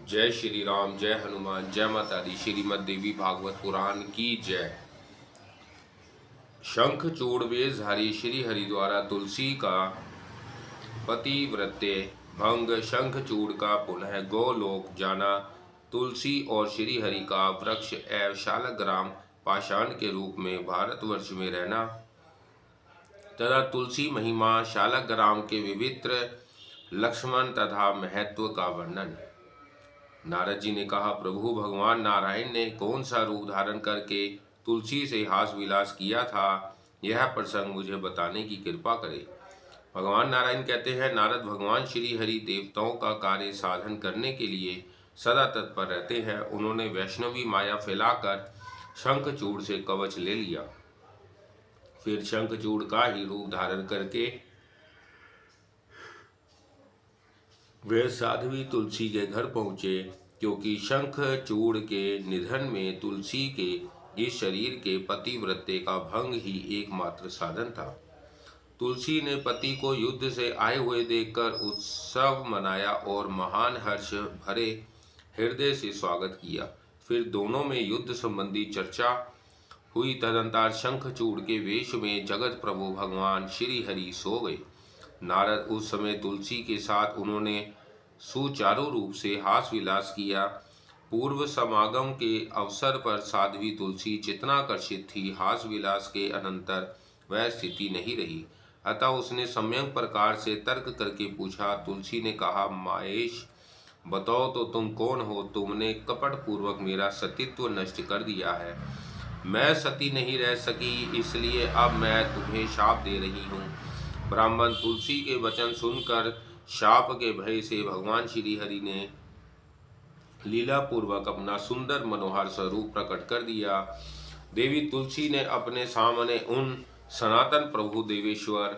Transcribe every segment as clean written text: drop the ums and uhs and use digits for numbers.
जय श्री राम, जय हनुमान, जय माता दी। श्रीमद् देवी भागवत पुराण की जय। शंख चूड़ वेशधारी श्री हरि द्वारा तुलसी का पतिव्रत्य भंग। शंख चूड़ का पुनः गोलोक जाना। तुलसी और श्री हरि का वृक्ष एवं शालग्राम पाषाण के रूप में भारतवर्ष में रहना तथा तुलसी महिमा, शालग्राम के विविध लक्ष्मण तथा महत्व का वर्णन। नारद जी ने कहा, प्रभु भगवान नारायण ने कौन सा रूप धारण करके तुलसी से हास विलास किया था, यह प्रसंग मुझे बताने की कृपा करे। भगवान नारायण कहते हैं, नारद भगवान श्री हरि देवताओं का कार्य साधन करने के लिए सदा तत्पर रहते हैं। उन्होंने वैष्णवी माया फैलाकर शंखचूड़ से कवच ले लिया। फिर शंखचूड़ का ही रूप धारण करके वे साध्वी तुलसी के घर पहुंचे, क्योंकि शंखचूड़ के निधन में तुलसी के इस शरीर के पतिव्रत्य का भंग ही एकमात्र साधन था। तुलसी ने पति को युद्ध से आए हुए देखकर उत्सव मनाया और महान हर्ष भरे हृदय से स्वागत किया। फिर दोनों में युद्ध संबंधी चर्चा हुई। तदंतर शंखचूड़ के वेश में जगत प्रभु भगवान श्री हरि सो गए। नारद उस समय तुलसी के साथ उन्होंने सुचारू रूप से हास विलास किया। पूर्व समागम के अवसर पर साध्वी तुलसी चित्ताकर्षित थी। हास विलास के अनंतर वह स्थिति नहीं रही, अतः उसने सम्यक प्रकार से तर्क करके पूछा। तुलसी ने कहा, माहेश बताओ तो तुम कौन हो? तुमने कपट पूर्वक मेरा सतीत्व नष्ट कर दिया है। मैं सती नहीं रह सकी, इसलिए अब मैं तुम्हें शाप दे रही हूँ। ब्राह्मण तुलसी के वचन सुनकर शाप के भय से भगवान श्री हरि ने लीला पूर्वक अपना सुंदर मनोहर स्वरूप प्रकट कर दिया। देवी तुलसी ने अपने सामने उन सनातन प्रभु देवेश्वर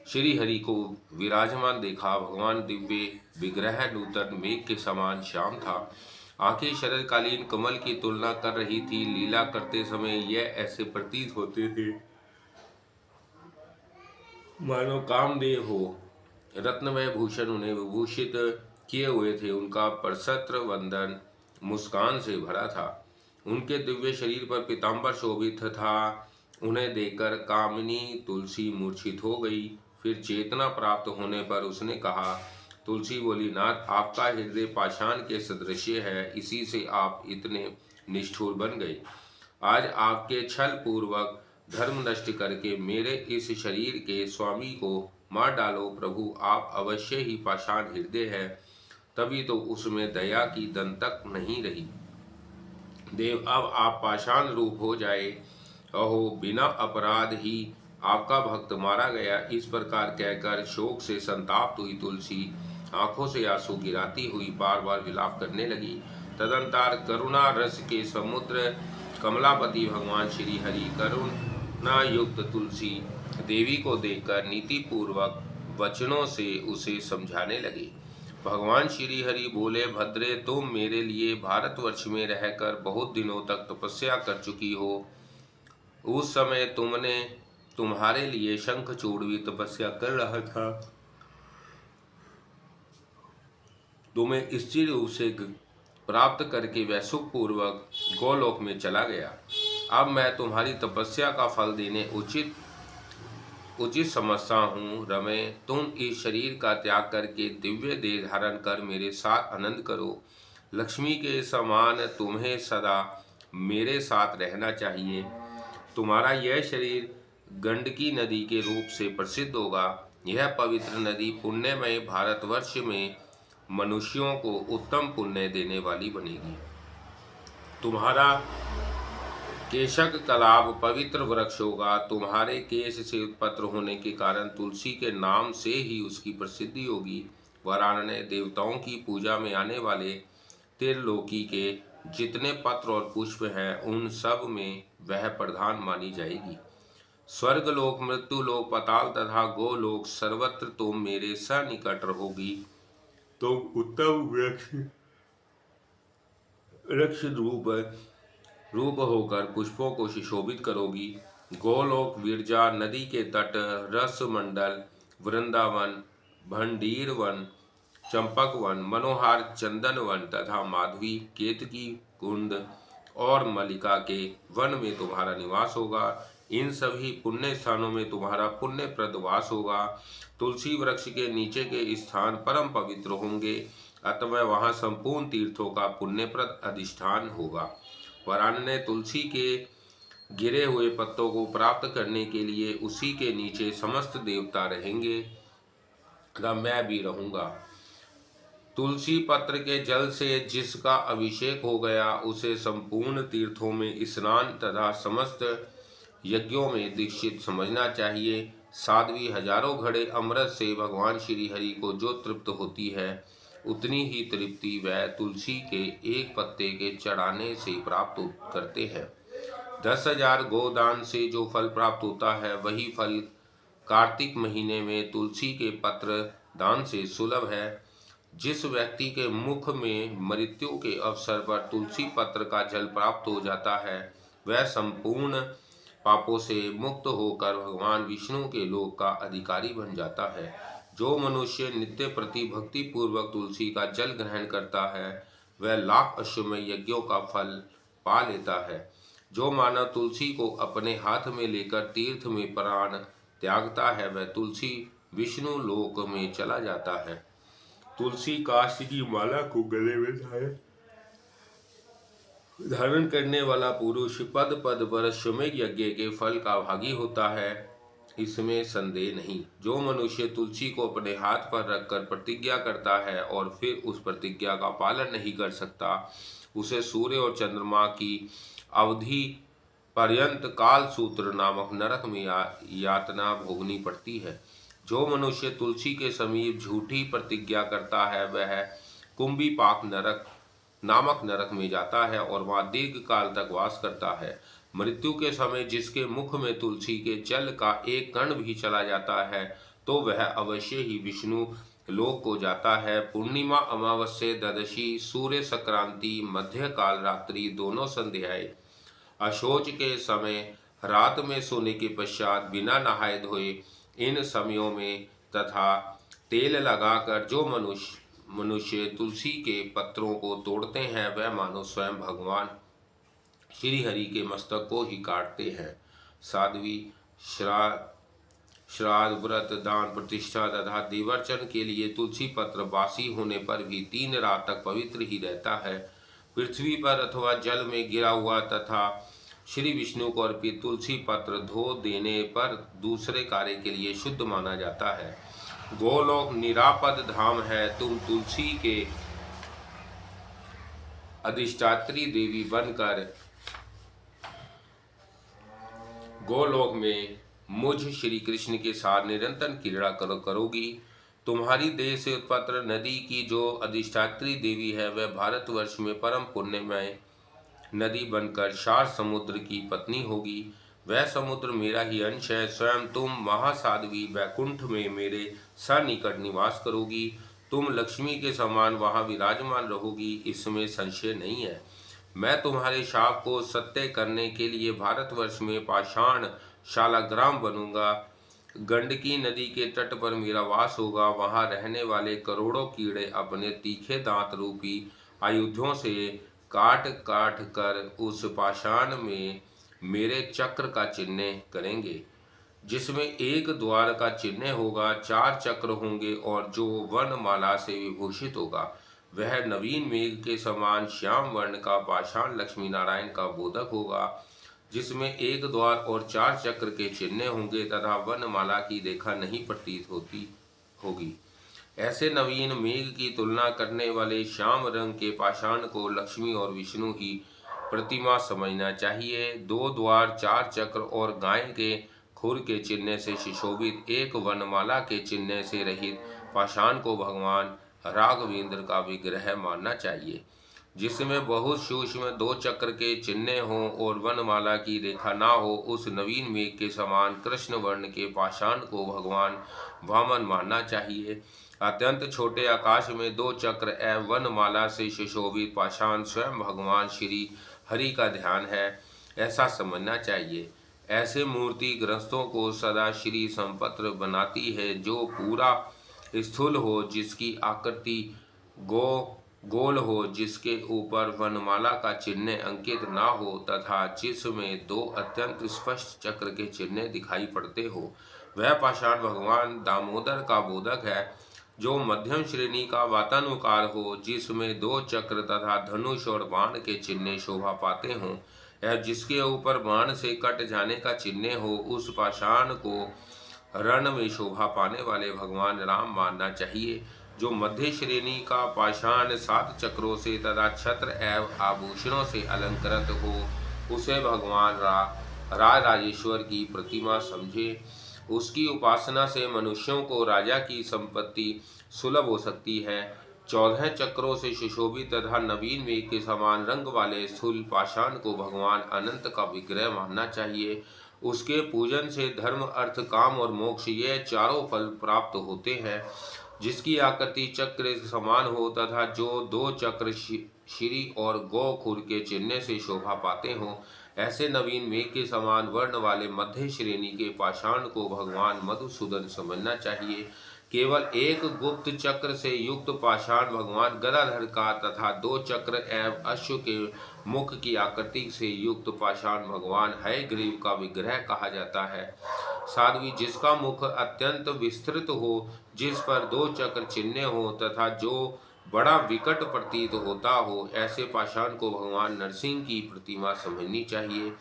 श्री हरि को विराजमान देखा। भगवान दिव्य विग्रह नूतन मेघ के समान श्याम था। आंखें शरदकालीन कमल की तुलना कर रही थी। लीला करते समय यह ऐसे प्रतीत होते थे मानो कामदेव हो। रत्नमय भूषण उन्हें विभूषित किए हुए थे। उनका परसत्र वंदन मुस्कान से भरा था। उनके दिव्य शरीर पर पीताम्बर शोभित था। उन्हें देखकर कामिनी तुलसी मूर्छित हो गई। फिर चेतना प्राप्त होने पर उसने कहा, तुलसी बोली, नाथ, आपका हृदय पाषाण के सदृश्य है, इसी से आप इतने निष्ठुर बन गए। आज आपके छल पूर्वक धर्म नष्ट करके मेरे इस शरीर के स्वामी को मार डालो। प्रभु, आप अवश्य ही पाषाण हृदय है, तभी तो उसमें दया की दंतक नहीं रही। देव, अब आप पाषाण रूप हो जाए। अहो, बिना अपराध ही आपका भक्त मारा गया। इस प्रकार कहकर शोक से संताप्त हुई तुलसी आंखों से आंसू गिराती हुई बार बार विलाप करने लगी। तदंतर करुणा रस के समुद्र कमलापति भगवान श्री हरि करुणा युक्त तुलसी देवी को देखकर नीति पूर्वक वचनों से उसे समझाने लगे। भगवान श्री हरि बोले, भद्रे, तुम मेरे लिए भारतवर्ष में रहकर बहुत दिनों तक तपस्या कर चुकी हो। उस समय तुमने तुम्हारे लिए शंखचूड़ भी तपस्या कर रहा था। तुम्हें स्थिर रूप से प्राप्त करके वह सुखपूर्वक गोलोक में चला गया। अब मैं तुम्हारी तपस्या का फल देने उचित समझता हूँ। रमे, तुम इस शरीर का त्याग करके दिव्य देह धारण कर मेरे साथ आनंद करो। लक्ष्मी के समान तुम्हें सदा मेरे साथ रहना चाहिए। तुम्हारा यह शरीर गंडकी नदी के रूप से प्रसिद्ध होगा। यह पवित्र नदी पुण्यमय भारतवर्ष में मनुष्यों को उत्तम पुण्य देने वाली बनेगी। तुम्हारा केशक कलाब पवित्र वृक्ष होगा। तुम्हारे केश से उत्पन्न होने के कारण तुलसी के नाम से ही उसकी प्रसिद्धि होगी। वरानने देवताओं की पूजा में आने वाले त्रिलोकी के जितने पत्र और पुष्प हैं, उन सब में वह प्रधान मानी जाएगी। स्वर्गलोक, मृत्युलोक, पाताल तथा गोलोक, सर्वत्र तुम मेरे सनिकट रहोगी। तुम उत्तम वृक्ष रूप होकर पुष्पों को सुशोभित करोगी। गोलोक, विरजा, नदी के तट, रस मंडल, वृंदावन, भंडीर वन, चंपक वन, मनोहार चंदन वन तथा माधवी, केतकी कुंड और मलिका के वन में तुम्हारा निवास होगा। इन सभी पुण्य स्थानों में तुम्हारा पुण्यप्रद वास होगा। तुलसी वृक्ष के नीचे के स्थान परम पवित्र होंगे, अतः वहां संपूर्ण तीर्थों का पुण्यप्रद अधिष्ठान होगा। वरान ने तुलसी के गिरे हुए पत्तों को प्राप्त करने के लिए उसी के नीचे समस्त देवता रहेंगे तथा मैं भी रहूंगा। तुलसी पत्र के जल से जिसका अभिषेक हो गया उसे संपूर्ण तीर्थों में स्नान तथा समस्त यज्ञों में दीक्षित समझना चाहिए। साध्वी हजारों घड़े अमृत से भगवान श्री हरि को जो तृप्त होती है, उतनी ही तृप्ति वह तुलसी के एक पत्ते के चढ़ाने से प्राप्त करते हैं। 10,000 गोदान से जो फल प्राप्त होता है, वही फल कार्तिक महीने में तुलसी के पत्र दान से सुलभ है। जिस व्यक्ति के मुख में मृत्यु के अवसर पर तुलसी पत्र का जल प्राप्त हो जाता है, वह संपूर्ण पापों से मुक्त होकर भगवान विष्णु के लोक का अधिकारी बन जाता है। जो मनुष्य नित्य प्रति भक्ति पूर्वक तुलसी का जल ग्रहण करता है, वह लाख अश्वमेध यज्ञों का फल पा लेता है। जो मानव तुलसी को अपने हाथ में लेकर तीर्थ में प्राण त्यागता है, वह तुलसी विष्णु लोक में चला जाता है। तुलसी काष्ठ की माला को गले में धारण करने वाला पुरुष पद पद पर अश्वमेध यज्ञ के फल का भागी होता है, इसमें संदेह नहीं। जो मनुष्य तुलसी को अपने हाथ पर रखकर प्रतिज्ञा करता है और फिर उस प्रतिज्ञा का पालन नहीं कर सकता, उसे सूर्य और चंद्रमा की अवधि पर्यंत काल सूत्र नामक नरक में यातना भोगनी पड़ती है। जो मनुष्य तुलसी के समीप झूठी प्रतिज्ञा करता है, वह कुंभी पाक नरक नामक नरक में जाता है और वहां दीर्घ काल तक वास करता है। मृत्यु के समय जिसके मुख में तुलसी के जल का एक कण भी चला जाता है, तो वह अवश्य ही विष्णु लोक को जाता है। पूर्णिमा, अमावस्या, द्वादशी, सूर्य संक्रांति, मध्य काल रात्रि दोनों संध्याएं, अशोच के समय, रात में सोने के पश्चात, बिना नहाए धोए इन समयों में तथा तेल लगाकर जो मनुष्य तुलसी के पत्रों को तोड़ते हैं, वह मानो स्वयं भगवान श्री हरि के मस्तक को ही काटते हैं। साध्वी श्राद्ध, व्रत, दान, प्रतिष्ठा तथा देवर्चन के लिए तुलसी पत्र बासी होने पर भी 3 रात तक पवित्र ही रहता है। पृथ्वी पर अथवा जल में गिरा हुआ तथा श्री विष्णु को अर्पित तुलसी पत्र धो देने पर दूसरे कार्य के लिए शुद्ध माना जाता है। गोलोक निरापद धाम है। तुम तुलसी के अधिष्ठात्री देवी बनकर गोलोक में मुझ श्री कृष्ण के साथ निरंतर क्रीड़ा करोगी। तुम्हारी देह से उत्पन्न नदी की जो अधिष्ठात्री देवी है, वह भारतवर्ष में परम पुण्यमय नदी बनकर 4 समुद्र की पत्नी होगी। वह समुद्र मेरा ही अंश है। स्वयं तुम महासाध्वी वैकुंठ में मेरे सन्निकट निवास करोगी। तुम लक्ष्मी के समान वहां विराजमान रहोगी, इसमें संशय नहीं है। मैं तुम्हारे शाप को सत्य करने के लिए भारतवर्ष में पाषाण शालाग्राम बनूंगा। गंडकी नदी के तट पर मेरा वास होगा। वहां रहने वाले करोड़ों कीड़े अपने तीखे दांत रूपी आयुधों से काट काट कर उस पाषाण में मेरे चक्र का चिन्ह करेंगे, जिसमें एक द्वार का चिन्ह होगा, 4 चक्र होंगे और जो वर्णमाला से विभूषित होगा, वह नवीन मेघ के समान श्याम वर्ण का पाषाण लक्ष्मी नारायण का बोधक होगा, जिसमें एक द्वार और 4 चक्र के चिन्ह होंगे तथा वर्णमाला की रेखा नहीं प्रतीत होगी। ऐसे नवीन मेघ की तुलना करने वाले श्याम रंग के पाषाण को लक्ष्मी और विष्णु ही प्रतिमा समझना चाहिए। 2 द्वार, 4 चक्र और गाय के खुर के चिन्ह से सुशोभित एक वर्णमाला के चिन्ह से रहित पाषाण को भगवान राघवेंद्र का विग्रह मानना चाहिए, जिसमें बहुत सूक्ष्म 2 चक्र के चिन्ह हों और वर्णमाला की रेखा ना हो। उस नवीन मेघ के समान कृष्ण वर्ण के पाषाण को भगवान वामन मानना चाहिए। अत्यंत छोटे आकाश में 2 चक्र एवं वर्णमाला से सुशोभित पाषाण स्वयं भगवान श्री हरि का ध्यान है, ऐसा समझना चाहिए। ऐसे मूर्ति ग्रस्तों को सदा श्री संपत्र बनाती है, जो पूरा स्थूल हो, जिसकी आकृति गोल हो, जिसके ऊपर वनमाला का चिन्ह अंकित ना हो तथा जिसमें दो अत्यंत स्पष्ट चक्र के चिन्ह दिखाई पड़ते हो, वह पाषाण भगवान दामोदर का बोधक है। जो मध्यम श्रेणी का वातानुकार हो, जिसमें दो चक्र तथा धनुष और बाण के चिन्ह शोभा पाते हों, या जिसके ऊपर बाण से कट जाने का चिन्ह हो, उस पाषाण को रण में शोभा पाने वाले भगवान राम मानना चाहिए। जो मध्य श्रेणी का पाषाण 7 चक्रों से तथा छत्र एवं आभूषणों से अलंकृत हो, उसे भगवान राजेश्वर की प्रतिमा समझे। उसकी उपासना से मनुष्यों को राजा की संपत्ति सुलभ हो सकती है। 14 चक्रों से सुशोभित तथा नवीन मेघ के समान रंग वाले स्थूल पाषाण को भगवान अनंत का विग्रह मानना चाहिए। उसके पूजन से धर्म, अर्थ, काम और मोक्ष ये चारों फल प्राप्त होते हैं। जिसकी आकृति चक्र के समान हो तथा जो दो चक्र श्री और गौ खुर के चिन्ह से शोभा पाते हों, ऐसे नवीन मेघ के समान वर्ण वाले मध्य श्रेणी के पाषाण को भगवान मधुसूदन समझना चाहिए। केवल एक गुप्त चक्र से युक्त पाषाण भगवान गदाधर का तथा 2 चक्र एवं अश्व के मुख की आकृति से युक्त पाषाण भगवान हयग्रीव का विग्रह कहा जाता है। साध्वी, जिसका मुख अत्यंत विस्तृत हो, जिस पर 2 चक्र चिन्ह हो तथा जो बड़ा विकट प्रतीत होता हो, ऐसे पाषाण को भगवान नरसिंह की प्रतिमा समझनी चाहिए।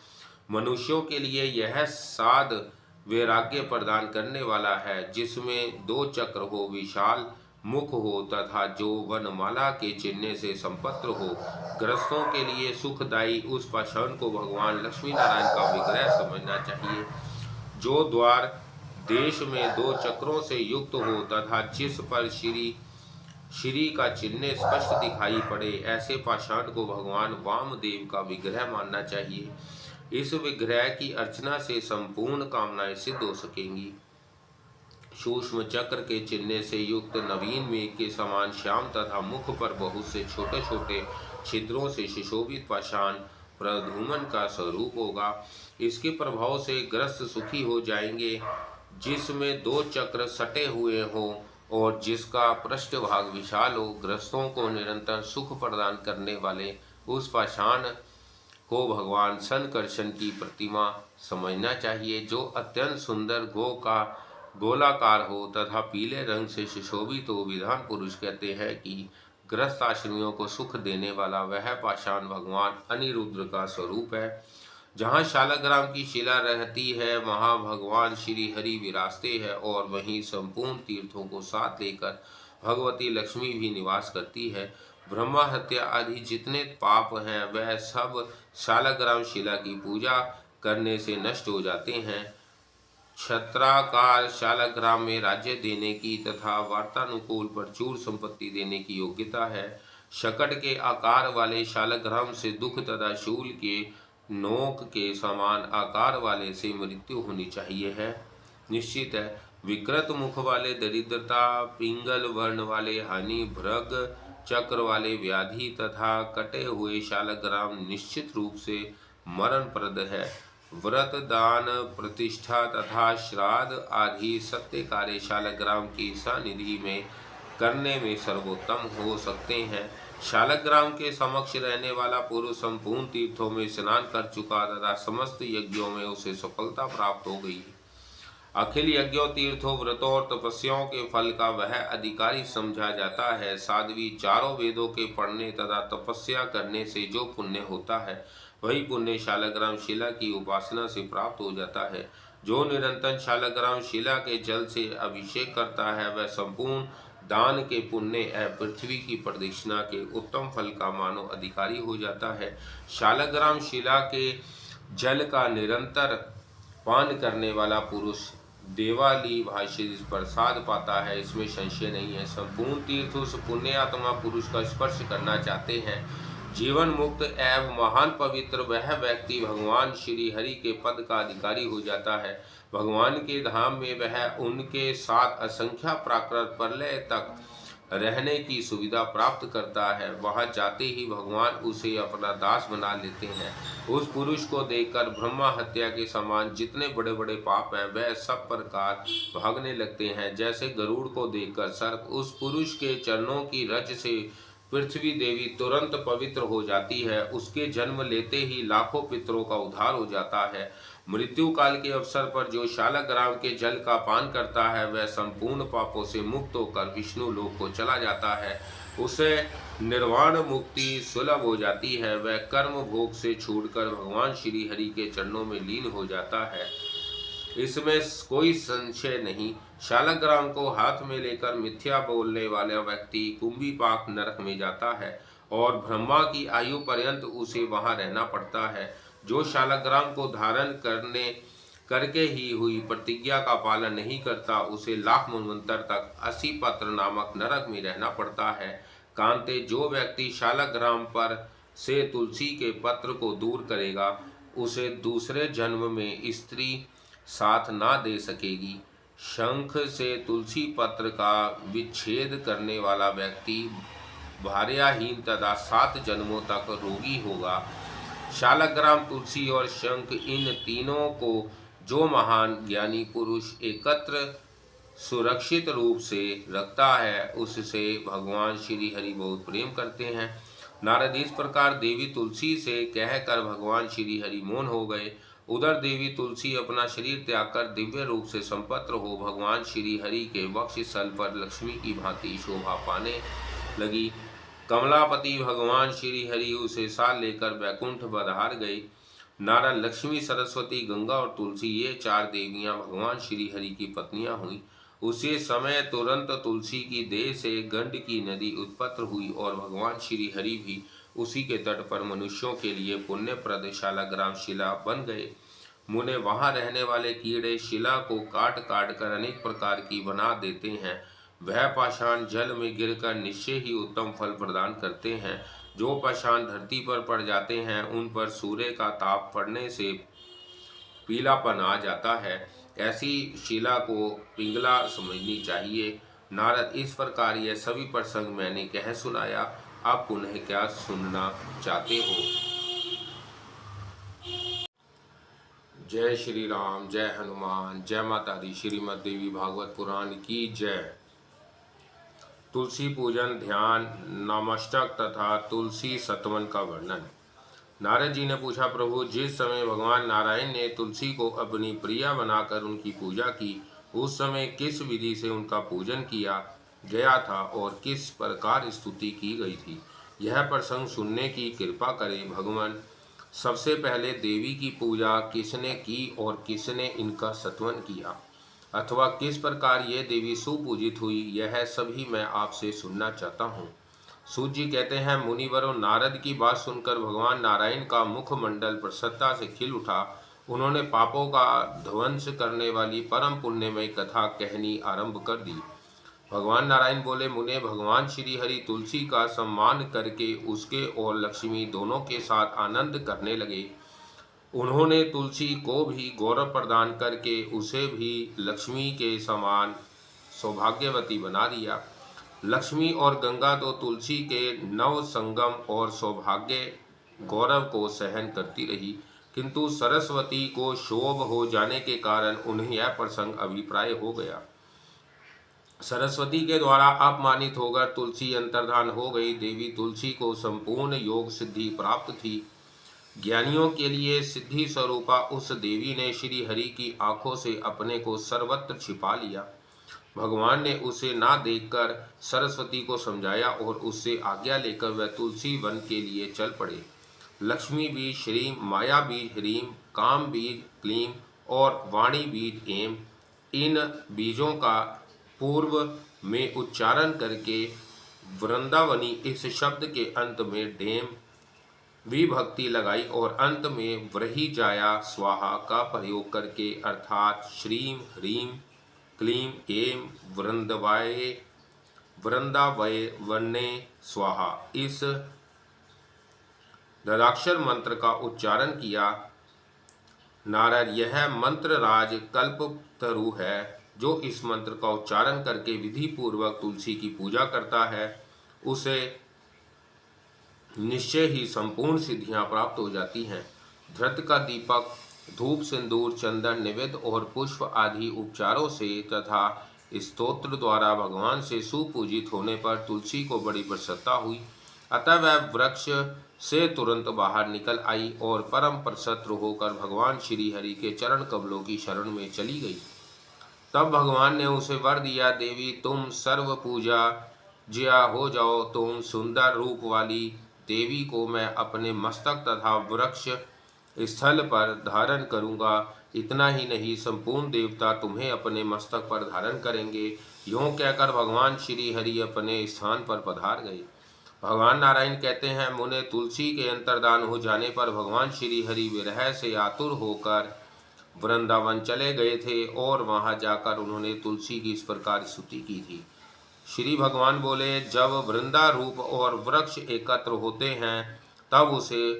मनुष्यों के लिए यह साध वैराग्य प्रदान करने वाला है, जिसमें 2 चक्र हो, विशाल मुख हो तथा जो वनमाला के चिन्ह से संपन्न हो। ग्रस्तों के लिए सुखदायी उस पाषाण को भगवान लक्ष्मी नारायण का विग्रह समझना चाहिए। जो द्वार देश में 2 चक्रों से युक्त हो तथा जिस पर श्री का चिन्ह स्पष्ट दिखाई पड़े, ऐसे पाषाण को भगवान वामदेव का विग्रह मानना चाहिए। इस विग्रह की अर्चना से संपूर्ण कामनाएं सिद्ध हो सकेंगी। सूक्ष्म चक्र के चिन्ह से युक्त नवीन मेघ के समान श्याम तथा मुख पर बहुत से छोटे छोटे छिद्रों से सुशोभित पाषाण प्रद्युम्न का स्वरूप होगा। इसके प्रभाव से ग्रस्त सुखी हो जाएंगे। जिसमें 2 चक्र सटे हुए हों और जिसका पृष्ठभाग विशाल हो, ग्रस्तों को निरंतर सुख प्रदान करने वाले उस पाषाण को भगवान संकर्षण की प्रतिमा समझना चाहिए। जो अत्यंत सुंदर गोलाकार हो तथा पीले रंग से सुशोभित हो। विधान पुरुष कहते हैं कि ग्रस्त आश्रमियों को सुख देने वाला वह पाषाण भगवान अनिरुद्ध का स्वरूप है। जहाँ शालग्राम की शिला रहती है, वहाँ भगवान श्री हरि विराजते हैं और वहीं संपूर्ण तीर्थों को साथ लेकर भगवती लक्ष्मी भी निवास करती है। ब्रह्मा हत्या आदि जितने पाप हैं वह सब शालग्राम शिला की पूजा करने से नष्ट हो जाते हैं। छत्राकार शालग्राम में राज्य देने की तथा वार्तानुकूल प्रचुर संपत्ति देने की योग्यता है। शकट के आकार वाले शालग्राम से दुख तथा शूल के नोक के समान आकार वाले से मृत्यु होनी चाहिए है। निश्चित है, विकृत मुख वाले दरिद्रता, पिंगल वर्ण वाले हानि, भ्रग चक्र वाले व्याधि तथा कटे हुए शालग्राम निश्चित रूप से मरणप्रद है। व्रत, दान, प्रतिष्ठा तथा श्राद्ध आदि सत्य कार्य शालग्राम की सानिधि में करने में सर्वोत्तम हो सकते हैं। शालग्राम के समक्ष रहने वाला पुरुष संपूर्ण तीर्थों में स्नान कर चुका तथा समस्त यज्ञों में उसे सफलता प्राप्त हो गई। अखिल यज्ञों, तीर्थों, व्रतों और तपस्याओं के फल का वह अधिकारी समझा जाता है। साध्वी, चारों वेदों के पढ़ने तथा तपस्या करने से जो पुण्य होता है, वही पुण्य शालग्राम शिला की उपासना से प्राप्त हो जाता है। जो निरंतर शालग्राम शिला के जल से अभिषेक करता है, वह संपूर्ण दान के पुण्य एवं पृथ्वी की प्रदक्षिणा के उत्तम फल का मानव अधिकारी हो जाता है। शालग्राम शिला के जल का निरंतर पान करने वाला पुरुष देवाली भाष्य प्रसाद पाता है, इसमें संशय नहीं है। संपूर्ण तीर्थ उस पुण्य आत्मा पुरुष का स्पर्श करना चाहते हैं। जीवन मुक्त एवं महान पवित्र वह व्यक्ति भगवान श्री हरि के पद का अधिकारी हो जाता है। भगवान के धाम में वह उनके साथ असंख्य प्राकृत प्रलय तक रहने की सुविधा प्राप्त करता है, वहां जाते ही भगवान उसे अपना दास बना लेते हैं। उस पुरुष को देखकर ब्रह्मा हत्या के समान जितने बड़े बड़े पाप हैं वह सब प्रकार भागने लगते हैं। जैसे गरुड़ को देखकर सर्प उस पुरुष के चरणों की रज से पृथ्वी देवी तुरंत पवित्र हो जाती है, उसके जन्म लेते ही लाखों पितरों का उद्धार हो जाता है। मृत्यु काल के अवसर पर जो शालग्राम के जल का पान करता है वह संपूर्ण पापों से मुक्त होकर विष्णु लोक को चला जाता है, उसे निर्वाण मुक्ति सुलभ हो जाती है। वह कर्म भोग से छूटकर भगवान श्री हरि के चरणों में लीन हो जाता है, इसमें कोई संशय नहीं। शालग्राम को हाथ में लेकर मिथ्या बोलने वाला व्यक्ति कुंभीपाक नरक में जाता है और ब्रह्मा की आयु पर्यंत उसे वहां रहना पड़ता है। जो शालग्राम को धारण करके ही हुई प्रतिज्ञा का पालन नहीं करता उसे लाख मनवंतर तक 80 पत्र नामक नरक में रहना पड़ता है। कांते, जो व्यक्ति शालग्राम पर से तुलसी के पत्र को दूर करेगा उसे दूसरे जन्म में स्त्री साथ ना दे सकेगी। शंख से तुलसी पत्र का विच्छेद करने वाला व्यक्ति भार्याहीन तथा 7 जन्मों तक रोगी होगा। शालग्राम, तुलसी और शंख, इन तीनों को जो महान ज्ञानी पुरुष एकत्र सुरक्षित रूप से रखता है उससे भगवान श्री हरि बहुत प्रेम करते हैं। नारद इस प्रकार देवी तुलसी से कहकर भगवान श्री हरि मौन हो गए। उधर देवी तुलसी अपना शरीर त्याग कर दिव्य रूप से संपन्न हो भगवान श्री हरि के वक्षस्थल पर लक्ष्मी की भांति शोभा पाने लगी। कमलापति भगवान श्री हरि उसे साथ लेकर वैकुंठ पधार गए। नारद, लक्ष्मी, सरस्वती, गंगा और तुलसी ये 4 देवियां भगवान श्री हरि की पत्नियां हुई। उसी समय तुरंत तुलसी की देह से गंड की नदी उत्पन्न हुई और भगवान श्री हरि भी उसी के तट पर मनुष्यों के लिए पुण्यप्रद शालग्राम शिला बन गए। मुने, वहां रहने वाले कीड़े शिला को काट काट कर अनेक प्रकार की बना देते हैं। वह पाषाण जल में गिरकर निश्चय ही उत्तम फल प्रदान करते हैं। जो पाषाण धरती पर पड़ जाते हैं उन पर सूर्य का ताप पड़ने से पीलापन आ जाता है। ऐसी शिला को पिंगला समझनी चाहिए। नारद, इस प्रकार यह सभी प्रसंग मैंने कह सुनाया। आप पुनः क्या सुनना चाहते हो? जय श्री राम, जय हनुमान, जय माता दी। श्रीमद् देवी भागवत पुराण की जय। तुलसी पूजन, ध्यान, नामाष्टक तथा तुलसी सतवन का वर्णन। नारद जी ने पूछा, प्रभु, जिस समय भगवान नारायण ने तुलसी को अपनी प्रिया बनाकर उनकी पूजा की उस समय किस विधि से उनका पूजन किया गया था और किस प्रकार स्तुति की गई थी, यह प्रसंग सुनने की कृपा करें। भगवान, सबसे पहले देवी की पूजा किसने की और किसने इनका सत्वन किया अथवा किस प्रकार ये देवी सुपूजित हुई, यह सभी मैं आपसे सुनना चाहता हूँ। सूत जी कहते हैं, मुनिवरों, नारद की बात सुनकर भगवान नारायण का मुखमंडल प्रसन्नता से खिल उठा। उन्होंने पापों का ध्वंस करने वाली परम पुण्यमय कथा कहनी आरंभ कर दी। भगवान नारायण बोले, मुने, भगवान श्री हरि तुलसी का सम्मान करके उसके और लक्ष्मी दोनों के साथ आनंद करने लगे। उन्होंने तुलसी को भी गौरव प्रदान करके उसे भी लक्ष्मी के समान सौभाग्यवती बना दिया। लक्ष्मी और गंगा तो तुलसी के नव संगम और सौभाग्य गौरव को सहन करती रही, किंतु सरस्वती को शोभ हो जाने के कारण उन्हें यह प्रसंग अभिप्राय हो गया। सरस्वती के द्वारा अपमानित होकर तुलसी अंतर्धान हो गई। देवी तुलसी को संपूर्ण योग सिद्धि प्राप्त थी। ज्ञानियों के लिए सिद्धि स्वरूपा उस देवी ने श्री हरि की आंखों से अपने को सर्वत्र छिपा लिया। भगवान ने उसे ना देखकर सरस्वती को समझाया और उससे आज्ञा लेकर वह तुलसी वन के लिए चल पड़े। लक्ष्मी बीज श्रीम, माया बीज ह्रीम, काम बीज क्लीम और वाणी बीज एम, इन बीजों का पूर्व में उच्चारण करके वृंदावनी इस शब्द के अंत में डेम विभक्ति लगाई और अंत में व्रही जाया स्वाहा का प्रयोग करके अर्थात श्रीम ह्रीम क्लीम एम वृंदावय वन्ने स्वाहा इस ददाक्षर मंत्र का उच्चारण किया। नारद, यह मंत्र राज कल्पतरु है। जो इस मंत्र का उच्चारण करके विधि पूर्वक तुलसी की पूजा करता है उसे निश्चय ही संपूर्ण सिद्धियां प्राप्त हो जाती हैं। धृत का दीपक, धूप, सिंदूर, चंदन, निवेद्य और पुष्प आदि उपचारों से तथा स्तोत्र द्वारा भगवान से सुपूजित होने पर तुलसी को बड़ी प्रसन्नता हुई। अतः वह वृक्ष से तुरंत बाहर निकल आई और परम प्रसन्न होकर भगवान श्री हरि के चरण कमलों की शरण में चली गई। तब भगवान ने उसे वर दिया, देवी तुम सर्व पूजा जिया हो जाओ। तुम सुंदर रूप वाली देवी को मैं अपने मस्तक तथा वृक्ष स्थल पर धारण करूंगा। इतना ही नहीं, संपूर्ण देवता तुम्हें अपने मस्तक पर धारण करेंगे। यूं कहकर भगवान श्री हरि अपने स्थान पर पधार गए। भगवान नारायण कहते हैं, मुने तुलसी के अंतर्धान हो जाने पर भगवान श्री हरि विरह से आतुर होकर वृंदावन चले गए थे और वहां जाकर उन्होंने तुलसी की इस प्रकार स्तुति की थी। श्री भगवान बोले, जब वृंदा रूप और वृक्ष एकत्र होते हैं तब उसे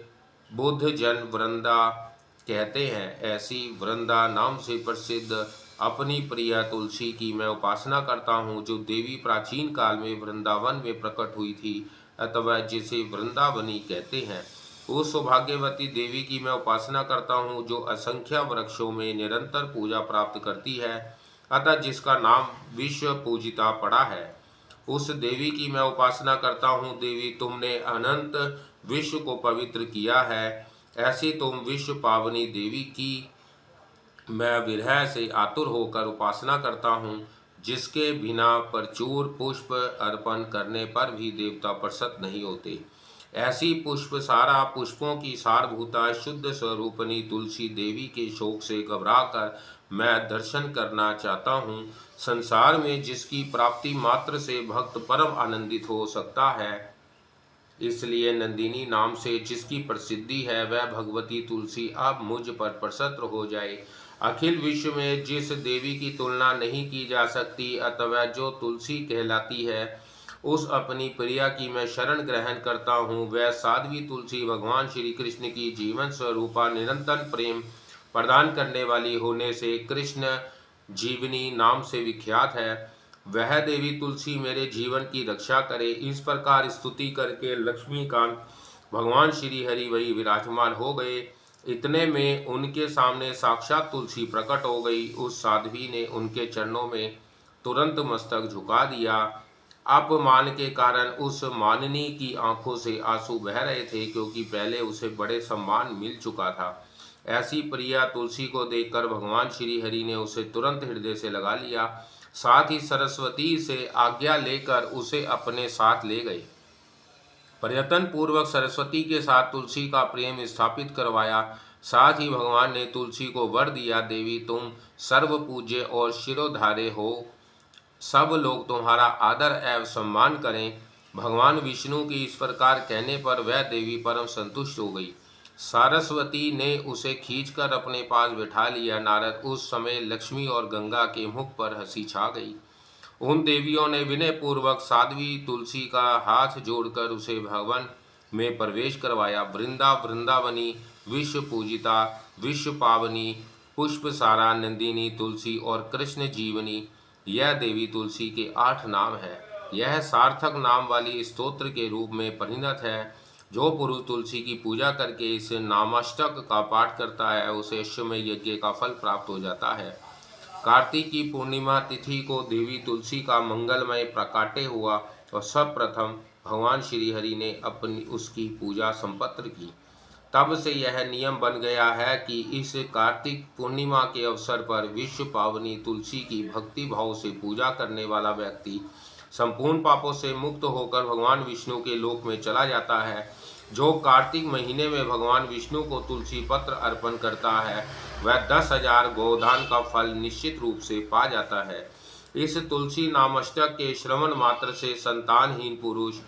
बुद्ध जन वृंदा कहते हैं। ऐसी वृंदा नाम से प्रसिद्ध अपनी प्रिया तुलसी की मैं उपासना करता हूँ, जो देवी प्राचीन काल में वृंदावन में प्रकट हुई थी अथवा जिसे वृंदावनी कहते हैं। उस सौभाग्यवती देवी की मैं उपासना करता हूँ जो असंख्य वृक्षों में निरंतर पूजा प्राप्त करती है, अतः जिसका नाम विश्व पूजिता पड़ा है। उस देवी की मैं उपासना करता हूँ। देवी तुमने अनंत विश्व को पवित्र किया है, ऐसी तुम विश्व पावनी देवी की मैं विरह से आतुर होकर उपासना करता हूँ, जिसके बिना प्रचुर पुष्प अर्पण करने पर भी देवता प्रसन्न नहीं होते। ऐसी पुष्प सारा पुष्पों की सारभूता शुद्ध स्वरूपनी तुलसी देवी के शोक से घबराकर मैं दर्शन करना चाहता हूँ। संसार में जिसकी प्राप्ति मात्र से भक्त परम आनंदित हो सकता है, इसलिए नंदिनी नाम से जिसकी प्रसिद्धि है, वह भगवती तुलसी अब मुझ पर प्रसन्न हो जाए। अखिल विश्व में जिस देवी की तुलना नहीं की जा सकती अथवा जो तुलसी कहलाती है, उस अपनी प्रिया की मैं शरण ग्रहण करता हूँ। वह साध्वी तुलसी भगवान श्री कृष्ण की जीवन स्वरूपा निरंतर प्रेम प्रदान करने वाली होने से कृष्ण जीवनी नाम से विख्यात है। वह देवी तुलसी मेरे जीवन की रक्षा करे। इस प्रकार स्तुति करके लक्ष्मीकांत भगवान श्री हरि वही विराजमान हो गए। इतने में उनके सामने साक्षात तुलसी प्रकट हो गई। उस साध्वी ने उनके चरणों में तुरंत मस्तक झुका दिया। अपमान के कारण उस माननी की आंखों से आंसू बह रहे थे, क्योंकि पहले उसे बड़े सम्मान मिल चुका था। ऐसी प्रिया तुलसी को देखकर भगवान श्री हरि ने उसे तुरंत हृदय से लगा लिया। साथ ही सरस्वती से आज्ञा लेकर उसे अपने साथ ले गए। प्रयत्न पूर्वक सरस्वती के साथ तुलसी का प्रेम स्थापित करवाया। साथ ही भगवान ने तुलसी को वर दिया, देवी तुम सर्व पूज्य और शिरोधार्य हो, सब लोग तुम्हारा आदर एवं सम्मान करें। भगवान विष्णु की इस प्रकार कहने पर वह देवी परम संतुष्ट हो गई। सरस्वती ने उसे खींचकर अपने पास बैठा लिया। नारद उस समय लक्ष्मी और गंगा के मुख पर हंसी छा गई। उन देवियों ने विनय पूर्वक साध्वी तुलसी का हाथ जोड़कर उसे भवन में प्रवेश करवाया। वृंदावनी, विश्व पूजिता, विश्व पावनी, पुष्प सारा, नंदिनी तुलसी और कृष्ण जीवनी, यह देवी तुलसी के 8 नाम है। यह सार्थक नाम वाली स्तोत्र के रूप में परिणत है। जो पुरुष तुलसी की पूजा करके इस नामाष्टक का पाठ करता है, उसे अश्वमेध यज्ञ का फल प्राप्त हो जाता है। कार्तिक की पूर्णिमा तिथि को देवी तुलसी का मंगलमय प्रकाट्य हुआ और सर्वप्रथम भगवान श्री हरि ने अपनी उसकी पूजा संपन्न की। तब से यह नियम बन गया है कि इस कार्तिक पूर्णिमा के अवसर पर विश्व पावनी तुलसी की भक्ति भाव से पूजा करने वाला व्यक्ति संपूर्ण पापों से मुक्त होकर भगवान विष्णु के लोक में चला जाता है। जो कार्तिक महीने में भगवान विष्णु को तुलसी पत्र अर्पण करता है, वह 10,000 गोदान का फल निश्चित रूप से पा जाता है। इस तुलसी नामाष्टक के श्रवण मात्र से संतानहीन पुरुष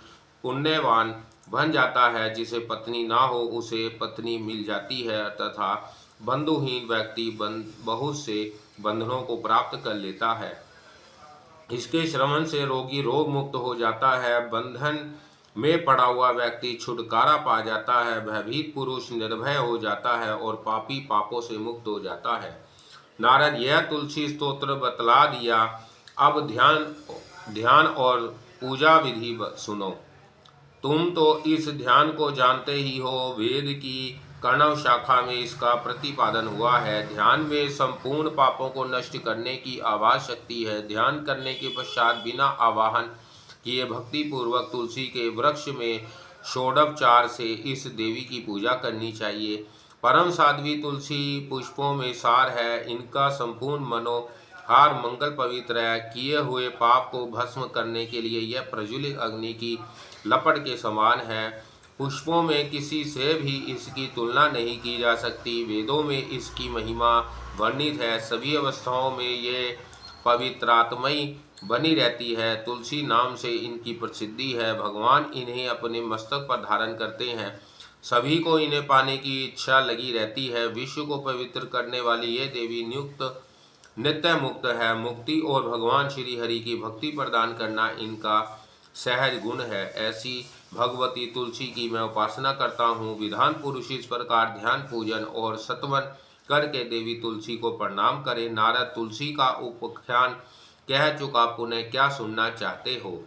पुण्यवान बन जाता है। जिसे पत्नी ना हो उसे पत्नी मिल जाती है तथा बंधुहीन व्यक्ति बहुत से बंधनों को प्राप्त कर लेता है। इसके श्रवण से रोगी रोग मुक्त हो जाता है। बंधन में पड़ा हुआ व्यक्ति छुटकारा पा जाता है। भयभीत पुरुष निर्भय हो जाता है और पापी पापों से मुक्त हो जाता है। नारद, यह तुलसी स्तोत्र बतला दिया, अब ध्यान और पूजा विधि सुनो। तुम तो इस ध्यान को जानते ही हो, वेद की कणव शाखा में इसका प्रतिपादन हुआ है। ध्यान में संपूर्ण पापों को नष्ट करने की आवाज शक्ति है। ध्यान करने के पश्चात बिना आवाहन किए भक्ति पूर्वक तुलसी के वृक्ष में षोडोपचार से इस देवी की पूजा करनी चाहिए। परम साध्वी तुलसी पुष्पों में सार है। इनका संपूर्ण मनोहार मंगल पवित्र है। किए हुए पाप को भस्म करने के लिए यह प्रज्वलित अग्नि की लपट के समान है। पुष्पों में किसी से भी इसकी तुलना नहीं की जा सकती। वेदों में इसकी महिमा वर्णित है। सभी अवस्थाओं में ये पवित्रात्मयी बनी रहती है। तुलसी नाम से इनकी प्रसिद्धि है। भगवान इन्हें अपने मस्तक पर धारण करते हैं। सभी को इन्हें पाने की इच्छा लगी रहती है। विश्व को पवित्र करने वाली ये देवी नित्य मुक्त है। मुक्ति और भगवान श्री हरि की भक्ति प्रदान करना इनका सहज गुण है। ऐसी भगवती तुलसी की मैं उपासना करता हूँ। विधान पुरुष इस प्रकार ध्यान, पूजन और सत्वन करके देवी तुलसी को प्रणाम करें। नारद, तुलसी का उपाख्यान कह चुका, पुनः क्या सुनना चाहते हो?